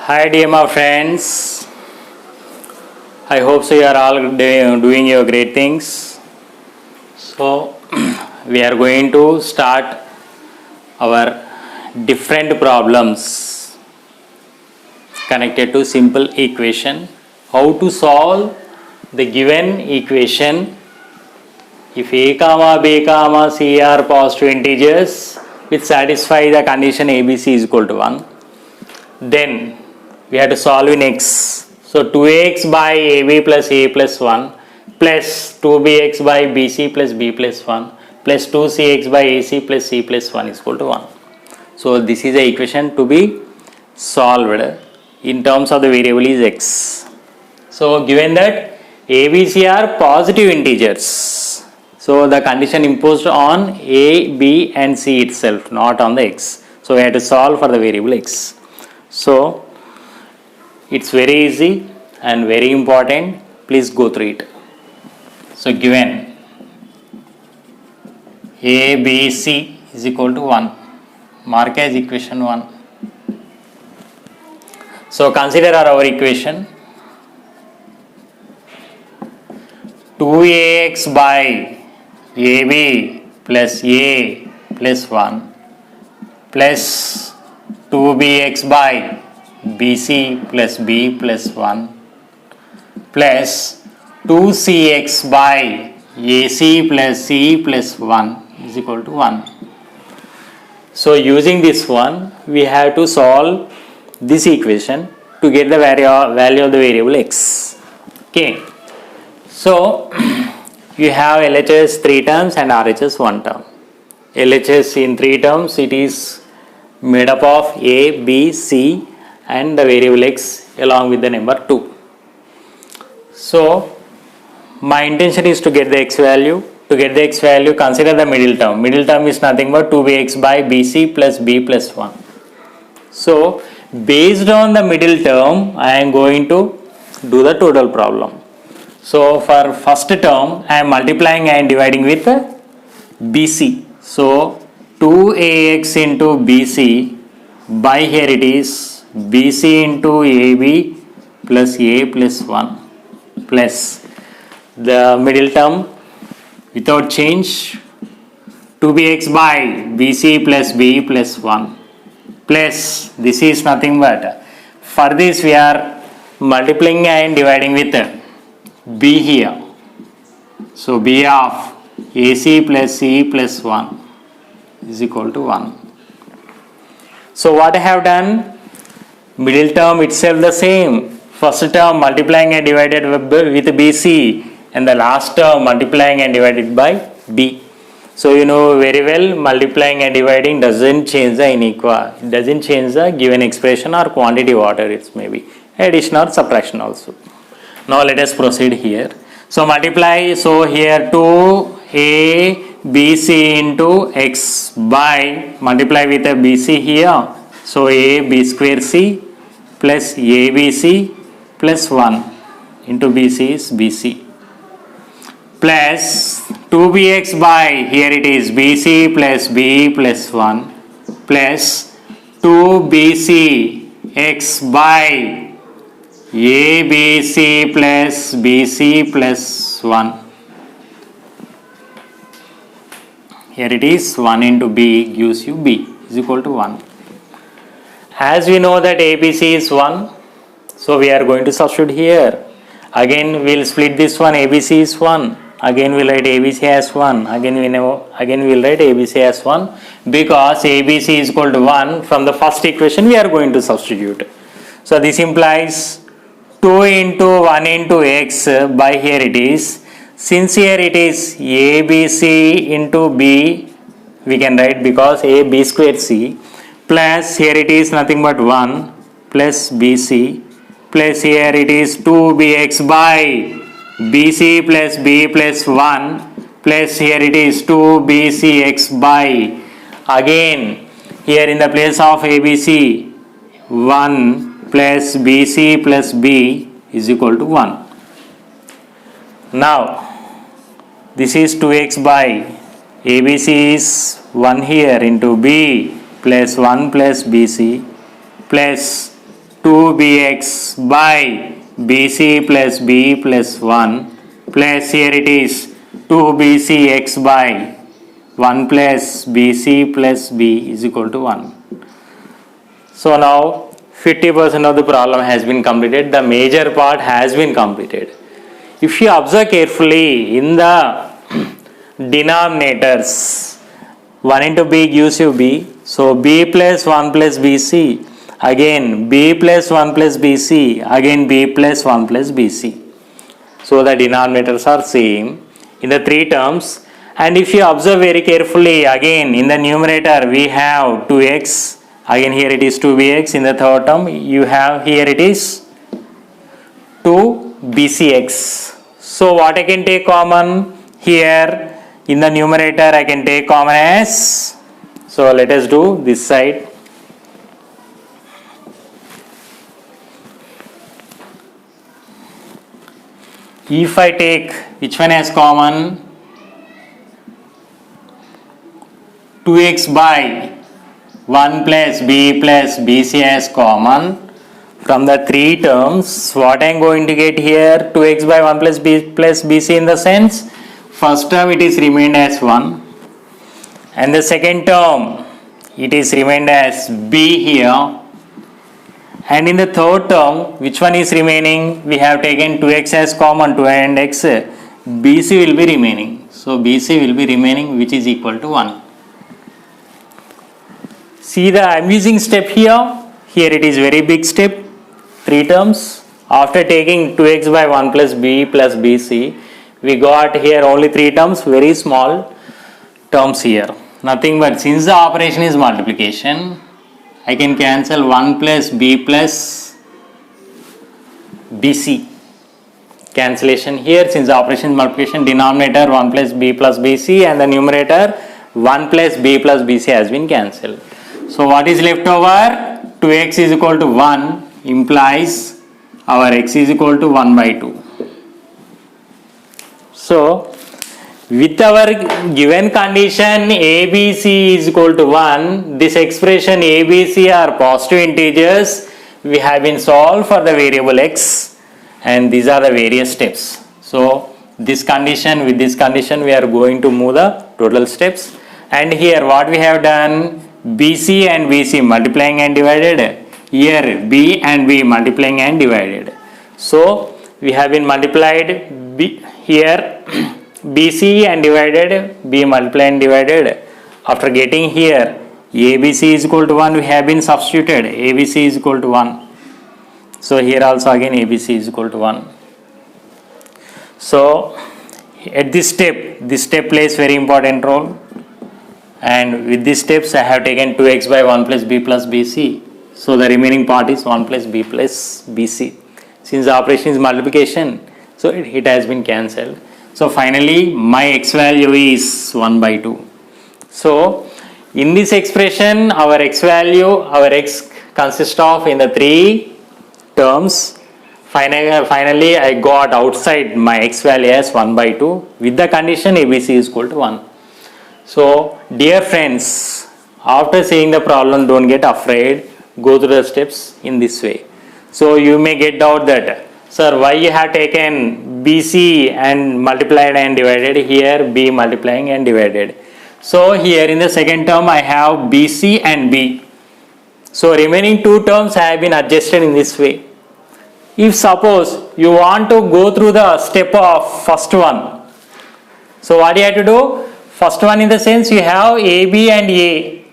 Hi, dear my friends. I hope so you are all doing your great things. So, we are going to start our different problems connected to simple equation. How to solve the given equation if a comma b comma c are positive integers which satisfy the condition abc is equal to 1, then we have to solve in x. So 2x by ab plus a plus 1 plus 2bx by bc plus b plus 1 plus 2cx by ac plus c plus 1 is equal to 1. So this is the equation to be solved in terms of the variable is x. So given that abc are positive integers, so the condition imposed on a, b and c itself, not on the x. So we have to solve for the variable x. So it's very easy and very important. Please go through it. So given a, b, c is equal to 1. Mark as equation 1. So consider our equation. 2ax by ab plus a plus 1 plus 2bx by bc plus b plus 1 plus 2cx by ac plus c plus 1 is equal to 1. So using this one, we have to solve this equation to get the value of the variable x. Okay. So you have LHS 3 terms and RHS 1 term. LHS in 3 terms, it is made up of a, b, c and the variable x along with the number 2. So my intention is to get the x value. To get the x value, consider the middle term. Middle term is nothing but 2bx by bc plus b plus 1. So based on the middle term, I am going to do the total problem. So for first term, I am multiplying and dividing with bc. So 2ax into bc by here it is bc into ab plus a plus 1 plus the middle term without change 2bx by bc plus b plus 1 plus this is nothing but for this we are multiplying and dividing with b here. So b of ac plus c plus 1 is equal to 1. So what I have done, middle term itself the same. First term multiplying and divided with bc and the last term multiplying and divided by b. So you know very well multiplying and dividing doesn't change the inequality, doesn't change the given expression or quantity whatever it may be, addition or subtraction also. Now let us proceed here. So multiply, so here 2a bc into x by multiply with a bc here. So a b square c plus abc plus 1 into bc is bc plus 2bx by here it is bc plus b plus 1 plus 2bc x by abc plus bc plus 1. Here it is 1 into b gives you b is equal to 1. As we know that abc is 1, so we are going to substitute here. Again we will split this one, abc is 1. Again we will write abc as 1. Again we will write abc as 1 because abc is equal to 1. From the first equation we are going to substitute. So this implies 2 into 1 into x by here it is. Since here it is abc into b, we can write because a b square c plus here it is nothing but 1 plus bc plus here it is 2bx by bc plus b plus 1 plus here it is 2bcx by again here in the place of abc 1 plus bc plus b is equal to 1. Now this is 2x by abc is 1 here into b plus 1 plus bc plus 2bx by bc plus b plus 1 plus here it is 2bcx by 1 plus bc plus b is equal to 1. So now 50% of the problem has been completed. The major part has been completed. If you observe carefully in the denominators, 1 into b gives you b. So b plus 1 plus bc, again b plus 1 plus bc, again b plus 1 plus bc. So the denominators are same in the three terms. And if you observe very carefully, again in the numerator we have 2x, again here it is 2bx. In the third term you have here it is 2bcx. So what I can take common here in the numerator, I can take common as, so let us do this side. If I take which one as common, 2x by 1 plus b plus bc as common, from the three terms what I am going to get here, 2x by 1 plus b plus bc, in the sense first term it is remained as 1 and the second term it is remained as b here, and in the third term which one is remaining, we have taken 2x as common, 2 and x, bc will be remaining. So bc will be remaining, which is equal to 1. See the amusing step here. Here it is very big step, three terms. After taking 2x by 1 plus b plus bc, we got here only three terms, very small terms here. Nothing but, since the operation is multiplication, I can cancel 1 plus b plus bc. Cancellation here, since the operation is multiplication, denominator 1 plus b plus bc and the numerator 1 plus b plus bc has been cancelled. So what is left over? 2x is equal to 1 implies our x is equal to 1 by 2. So with our given condition ABC is equal to 1, this expression ABC are positive integers, we have been solved for the variable x, and these are the various steps. So this condition, with this condition we are going to move the total steps, and here what we have done, BC and BC multiplying and divided, here B and B multiplying and divided. So we have been multiplied here BC and divided B multiplied and divided. After getting here ABC is equal to 1, we have been substituted ABC is equal to 1. So here also again ABC is equal to 1. So at this step plays very important role, and with these steps I have taken 2x by 1 plus b plus bc. So the remaining part is 1 plus b plus bc. Since the operation is multiplication, so it has been cancelled. So finally my x value is 1 by 2. So in this expression our x value, our x consists of in the three terms. Finally I got outside my x value as 1 by 2 with the condition ABC is equal to 1. So dear friends, after seeing the problem, don't get afraid, go through the steps in this way. So you may get doubt that, sir, why you have taken BC and multiplied and divided, here B multiplying and divided. So here in the second term I have BC and B. So remaining two terms have been adjusted in this way. If suppose you want to go through the step of first one, so what you have to do? First one in the sense you have AB and A.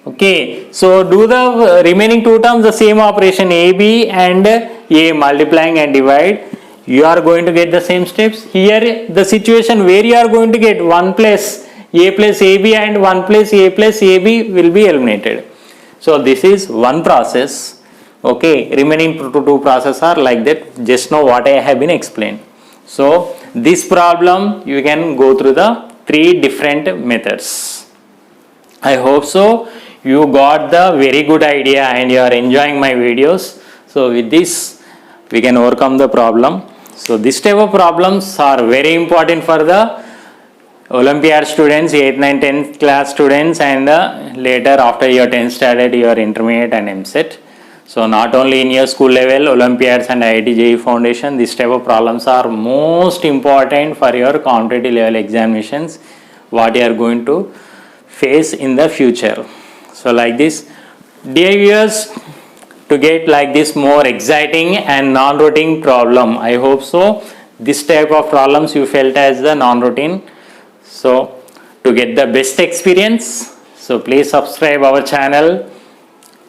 Okay, so do the remaining two terms the same operation, AB and A multiplying and divide. You are going to get the same steps. Here the situation where you are going to get 1 plus A plus AB and 1 plus A plus AB will be eliminated. So this is one process. Okay, remaining two processes are like that. Just know what I have been explained. So this problem you can go through the three different methods. I hope so you got the very good idea and you are enjoying my videos. So with this we can overcome the problem. So this type of problems are very important for the Olympiad students, 8th, 9th, 10th class students, and later after your 10th standard your intermediate and MSET. So not only in your school level, Olympiads and IIT JEE Foundation, this type of problems are most important for your competitive level examinations, what you are going to face in the future. So like this, dear viewers, to get like this more exciting and non-routine problem, I hope so this type of problems you felt as the non-routine. So to get the best experience, so please subscribe our channel,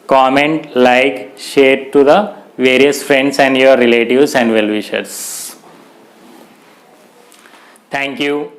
comment, like, share to the various friends and your relatives and well-wishers. Thank you.